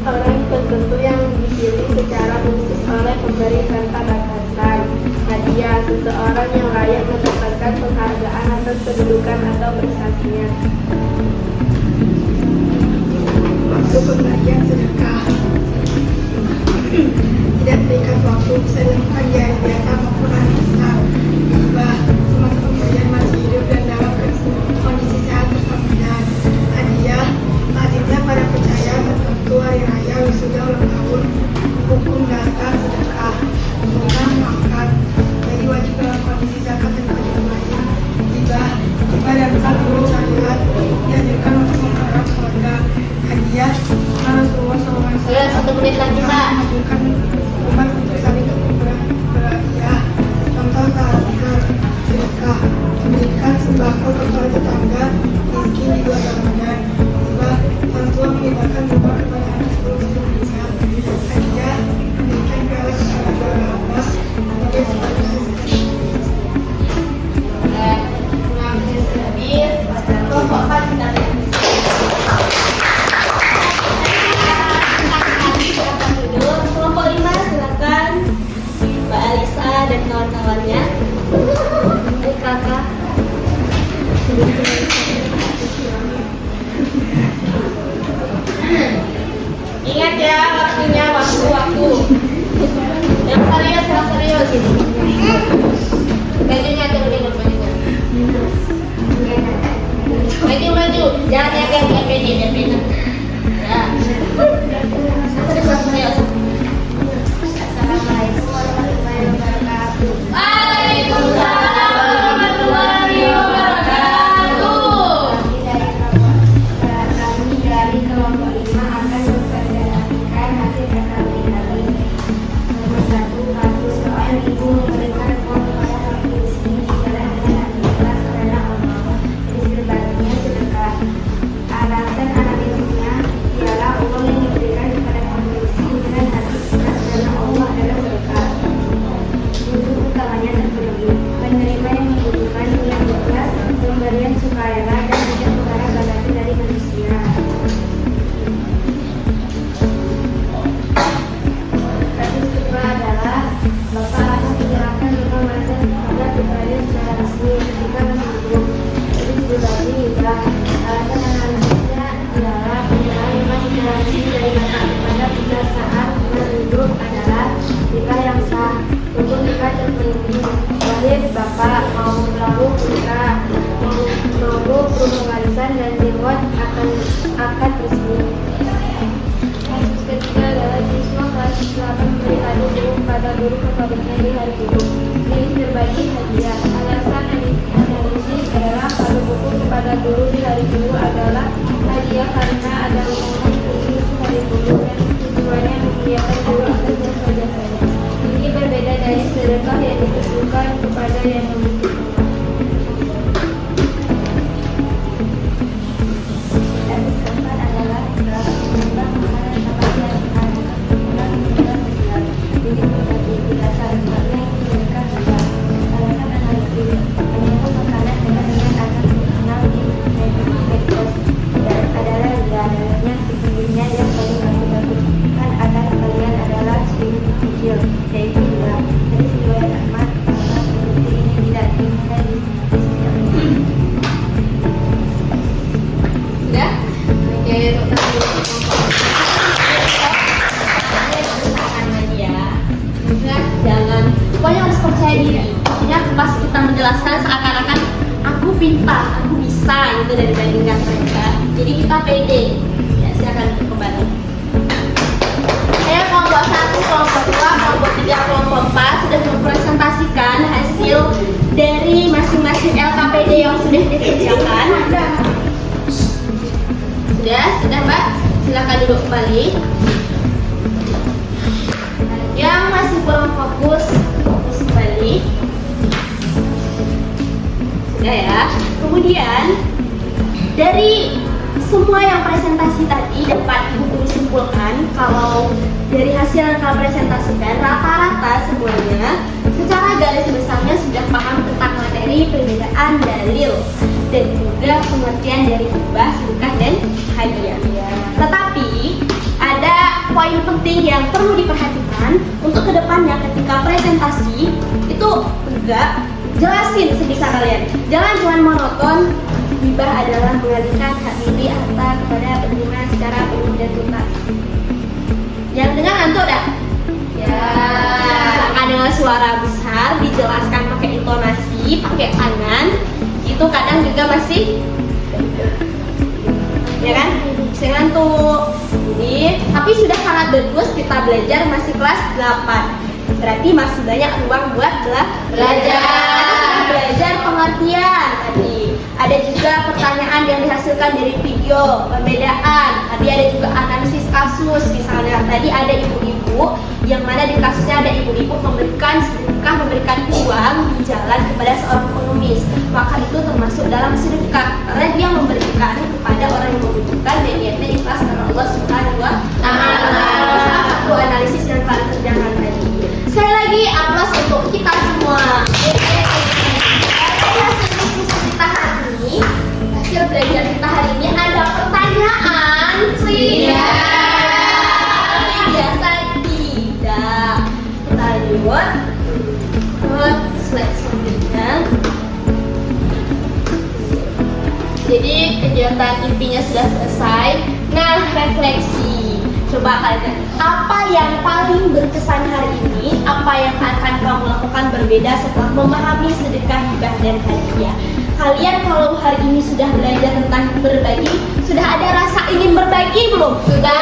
Speaker 1: orang tertentu yang dipilih secara khusus oleh pemberi tanpa batasan. Hadiah seseorang yang layak mendapatkan penghargaan atas kedudukan atau prestasinya.
Speaker 4: Waktu pembagian sedekah tidak terikat waktu, bisa dilakukan di hari biasa maupun hari besar. Hibah semasa pemberian masih hidup dan dalam kondisi sehat tersedia. Hadiah lazimnya pada percaya tertentu, hari raya, wisuda, ulang tahun, hukum dasar sedekah, sunnah makan, jadi wajib dalam kondisi zakat dan wajib lain. Hibah dan satu syariat dianjurkan untuk memperoleh keluarga. Hadiah Rasulullah SAW
Speaker 2: Ya, 1 menit lagi Mbak.
Speaker 4: mengajukan umat untuk saling berhadiah. Contoh tarakah, sedekah, memberikan sembako kepada tetangga miskin di bulan Ramadan. Hibah orang tua menghibahkan rumah kepada anak sebelum bisa. Hadiah memberikan piala kepada dua hamba sebagai sebagai
Speaker 2: Habis. Kelompok 4 kita lihat. Kelompok 5 silakan Mbak Alisa dan kawan-kawannya. Baik kakak. Ingat ya waktunya, waktu. Yang serius. Bajunya turunin bajunya. Maju. Jangan yang biar pede. Ya. Serius.
Speaker 1: Assalamualaikum warahmatullahi wabarakatuh.
Speaker 2: Waalaikumsalam warahmatullahi wabarakatuh.
Speaker 1: Kami dari kelompok 5 akan mempresentasikan hasil akademik kami. Nomor 1, kartu seorang ibu memberikan uang kepada fakir miskin di jalan dengan ikhlas karena Allah. Jenis berbaginya sedekah. Alasan analisisnya ialah uang yang diberikan kepada fakir miskin kepada guru favoritnya di hari guru. Pilih berbagi hadiah. Alasan analisis adalah kalau buku kepada guru di hari guru adalah hadiah karena ada momen khusus hari guru dan tujuannya memuliakan guru atas jasa-jasanya. Ini berbeda dari sedekah yang ditujukan kepada yang membutuhkan.
Speaker 2: Pokoknya harus percaya diri. Artinya pas kita menjelaskan seakan-akan aku pintar, aku bisa gitu dari bandingkan mereka. Jadi kita pede. Ya silakan kembali. Saya kelompok 1, kelompok 2, kelompok 3, kelompok 4 sudah mempresentasikan hasil dari masing-masing LKPD yang sudah dikerjakan. Sudah Mbak. Silakan duduk kembali. Yang masih kurang fokus kembali. Sudah ya. Kemudian dari semua yang presentasi tadi dapat Ibu Guru simpulkan kalau dari hasil yang kalian presentasikan rata-rata semuanya secara garis besarnya sudah paham tentang materi perbedaan dalil dan juga pengertian dari hibah, sedekah dan hadiah. Tetapi ada poin penting yang perlu diperhatikan untuk kedepannya ketika presentasi itu enggak jelasin sebisa kalian. Jangan cuma monoton. Hibah adalah mengalihkan hak milik harta kepada penerima secara penuh dan tuntas. Yang dengar ngantuk dah? Ya. Akan dengan suara besar dijelaskan pakai intonasi, pakai tangan. Itu kadang juga masih ya kan? Bisa ngantuk. Jadi, tapi sudah sangat bagus kita belajar masih kelas 8. Berarti masih banyak ruang buat belajar. Belajar pengertian tadi. Ada juga pertanyaan yang dihasilkan dari video, perbedaan. Tadi ada juga analisis kasus. Misalnya tadi ada ibu-ibu yang mana di kasusnya ada ibu-ibu memberikan sedekah, memberikan uang di jalan kepada seorang pengemis. Maka itu termasuk dalam sedekah karena dia memberikan kepada orang yang membutuhkan dan niatnya ikhlas karena Allah Subhanahu wa Ta'ala. Salah satu analisis yang kalian kerjakan tadi. Sekali lagi aplaus untuk kita semua. Hasil belajar kita hari ini ada pertanyaan biasa tidak. Kita lanjut ke slide selanjutnya. Jadi kegiatan intinya sudah selesai. Nah, refleksi. Coba kalian, apa yang paling berkesan hari ini? Apa yang akan kamu lakukan berbeda setelah memahami sedekah, hibah dan hadiah? Kalian kalau hari ini sudah belajar tentang berbagi, sudah ada rasa ingin berbagi belum? Sudah.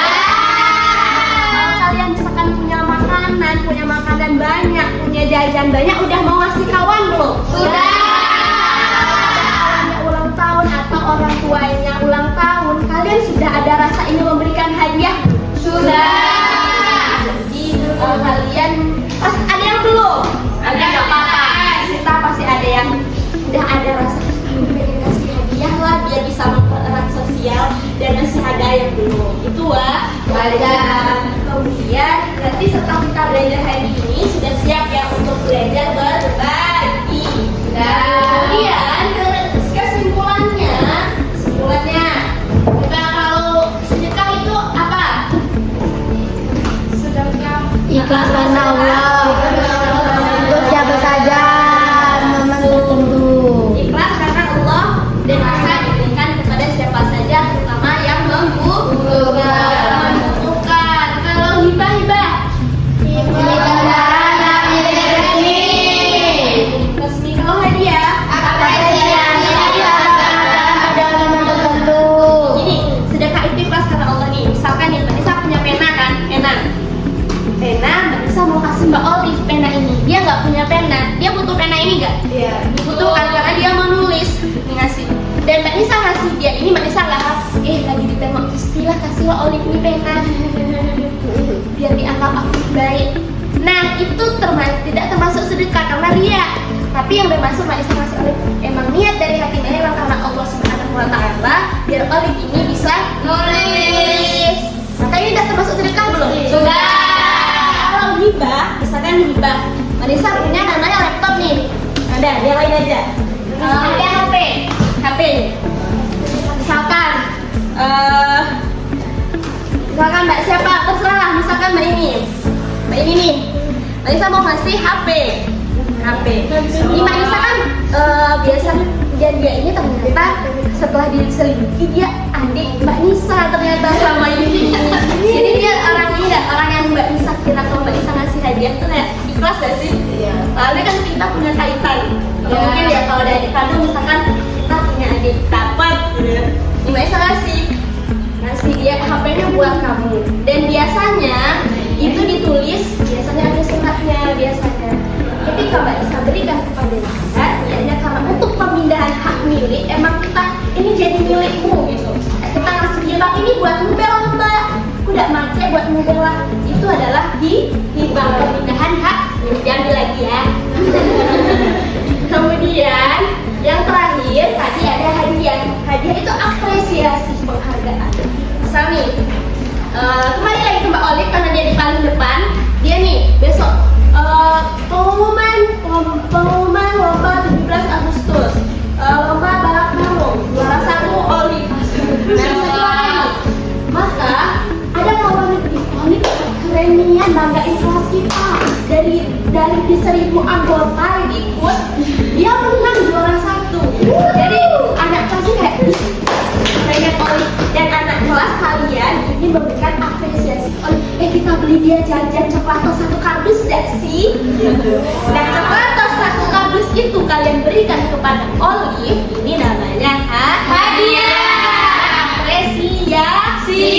Speaker 2: Kalian misalkan punya makanan banyak, punya jajan banyak, udah mau ngasih kawan belum? Sudah. Ulang tahun atau orang tuanya ulang tahun, kalian sudah ada rasa ingin memberikan hadiah? Sudah. Jadi kalian pasti ada yang belum? Ada nggak apa-apa. Kita pasti ada yang udah ada rasa ingin kasih hadiah lah biar bisa mempererat sosial dan ngasih hadiah yang belum. Itu wajar. Kemudian berarti setelah kita belajar hari ini sudah siap ya untuk belajar berbagi. Kemudian kesimpulannya, kita kalau sedekah itu apa?
Speaker 1: Sedekah
Speaker 3: Ikhlas karena Allah. Untuk siapa saja memang tertentu.
Speaker 2: Ikhlas karena Allah dan bisa diberikan kepada siapa saja, terutama yang membutuhkan. Kalau hibah
Speaker 3: Hibah
Speaker 2: nggak?
Speaker 3: Iya.
Speaker 2: Dibutuhkan karena dia mau nulis ngasih. Dan Mbak Nisa ngasih dia ini, Mbak Nisa nggak lagi ditengok istilah kasihlah Olive ini pena biar dianggap aku baik. Nah itu tidak termasuk sedekah karena ria. Tapi yang bermaksud Mbak Nisa ngasih Olive emang niat dari hati Mbak emang karena Allah Subhanahu Wa Taala biar Olive ini bisa nulis. Maka ini tidak termasuk sedekah belum?
Speaker 3: Sudah.
Speaker 2: Kalau hibah, misalkan hibah, Mbak Nisa punya namanya laptop nih. Ada, yang lain aja. Ada HP. Misalkan, Mbak siapa? Terserah. Misalkan Mbak ini nih. Mbak Nisa mau ngasih HP. Ini Mbak Nisa kan biasanya dia ini ternyata setelah diselidiki dia adik Mbak Nisa ternyata sama ini. Jadi dia orang yang Mbak Nisa kira kalau Mbak Nisa ngasih hadiah tuh kayak ikhlas gak sih?
Speaker 3: Iya.
Speaker 2: Soalnya kan kita punya kaitan. Mungkin ya kalau ada adik kandung misalkan kita punya adik dapat gitu ya. Mbak Nisa ngasih dia HP-nya buat kamu. Dan biasanya itu ditulis biasanya ada suratnya biasanya. Ketika Mbak Nisa berikan kepada kita, niatnya karena untuk pemindahan hak milik, emang kita ini jadi milikmu gitu. Kita ngasih dia Bang, ini buat Mbak, aku udah make buat Mbak lah. Itu adalah hibah pemindahan hak milik. Diambil lagi ya. Kemudian yang terakhir tadi ada hadiah. Hadiah itu apresiasi penghargaan. Misal nih, kembali lagi ke Mbak Olive karena dia di paling depan. Dia nih besok pengumuman lomba 17 Agustus, lomba balap karung juara 1 Olive. Maka ada kawan Olive kerenian banggain kelas kita dari di 1000 anggota yang ikut dia menang juara 1. Jadi anak kelasnya kayak pengen Olive dan anak kelas kalian ini memberikan apresiasi Olive. Kita beli dia jajan coklat 1 kardus gak sih? Nah coklat 1 kardus itu kalian berikan kepada Olive, ini namanya hadiah apresiasi.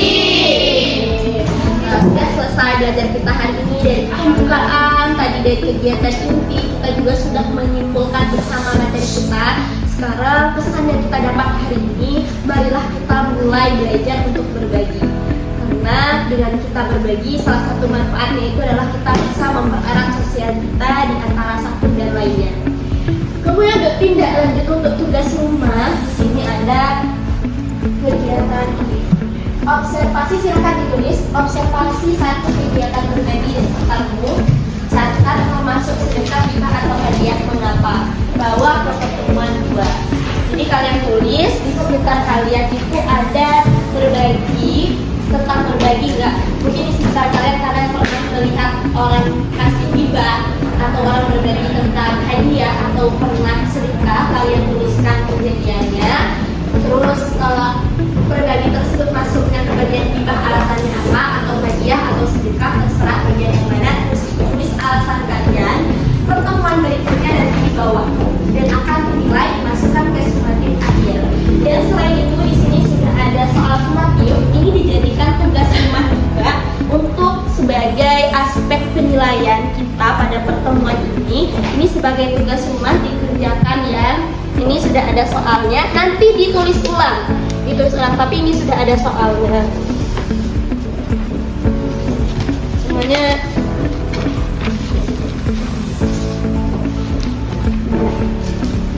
Speaker 2: Sudah selesai belajar kita hari ini dari pembukaan tadi dari kegiatan inti, kita juga sudah menyimpulkan bersama materi kita. Sekarang pesan yang kita dapat hari ini, marilah kita mulai belajar untuk berbagi. Karena dengan kita berbagi, salah satu manfaatnya itu adalah kita bisa mempererat sosial kita di antara satu dan lainnya. Kemudian bertindak lanjut untuk tugas rumah. Di sini ada kegiatan observasi, silakan ditulis. Observasi satu kegiatan berbagi di sekitarmu. Catat termasuk sedekah, hibah atau hadiah mengapa. Bawa ke pertemuan 2. Jadi kalian tulis di sekitar kalian itu ada berbagi. Tentang berbagi enggak? Mungkin di sekitar kalian pernah melihat orang kasih hibah atau orang berbagi tentang hadiah atau pernah sedekah, kalian tuliskan kejadiannya. Terus berbagi tersebut masuknya ke bagian hibah alasannya apa, atau hadiah atau sedekah, terserah bagian yang mana. Terus tulis alasan kalian. Pertemuan berikutnya nanti di bawah dan akan dinilai dimasukkan ke sumatif akhir. Dan selain itu di sini sudah ada soal sumatif. Ini dijadikan tugas rumah juga untuk sebagai aspek penilaian kita pada pertemuan ini. Ini sebagai tugas rumah dikerjakan ya. Ini sudah ada soalnya. Nanti ditulis ulang, tapi ini sudah ada soalnya. Semuanya.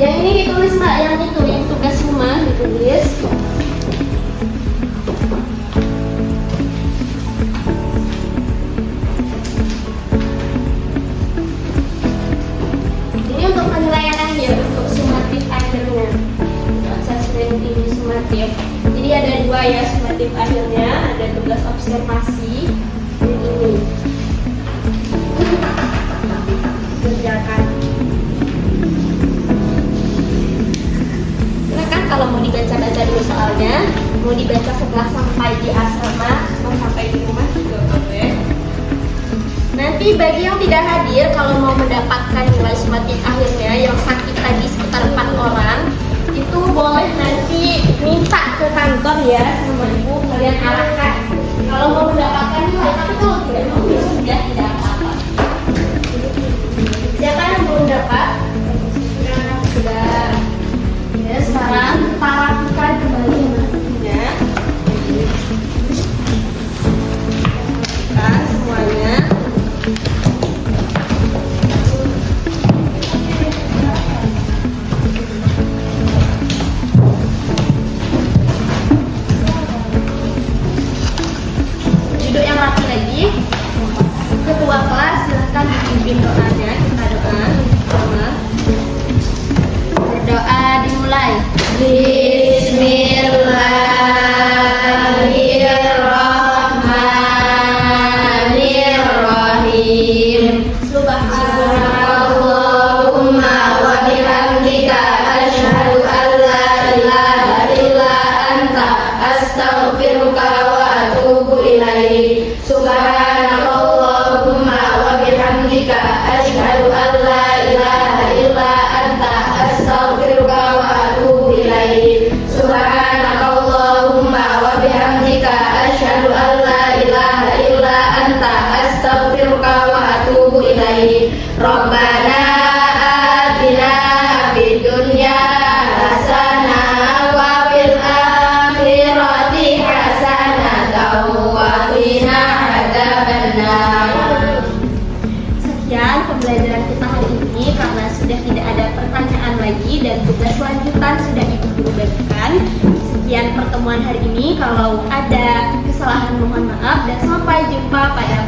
Speaker 2: Yang ini ditulis Mbak, yang itu yang tugas rumah ditulis. Ini untuk penilaian akhir, untuk sumatif akhirnya. Asesmen ini sumatif. Jadi ada 2 ya sumatif akhirnya, ada tugas observasi dan ini. Kerjakan. Kalau mau dibaca-baca dulu soalnya, mau dibaca setelah sampai di asrama, mau sampai di rumah juga boleh. Nanti bagi yang tidak hadir, kalau mau mendapatkan nilai sumatif akhirnya yang sakit tadi sekitar 4 orang, itu boleh nanti minta ke kantor ya sama ibu, kalian arahkan. Kalau mau mendapatkan nilai, tapi kalau tidak mau ya sudah, tidak apa-apa. Siapa yang belum dapat?
Speaker 3: Rabbana atina fid dunya hasanah wa fil akhirati hasanah wa qina adzabannar.
Speaker 2: Sekian pembelajaran kita hari ini, karena sudah tidak ada pertanyaan lagi dan tugas lanjutan sudah Ibu Guru bagikan. Sekian pertemuan hari ini, kalau ada kesalahan mohon maaf dan sampai jumpa pada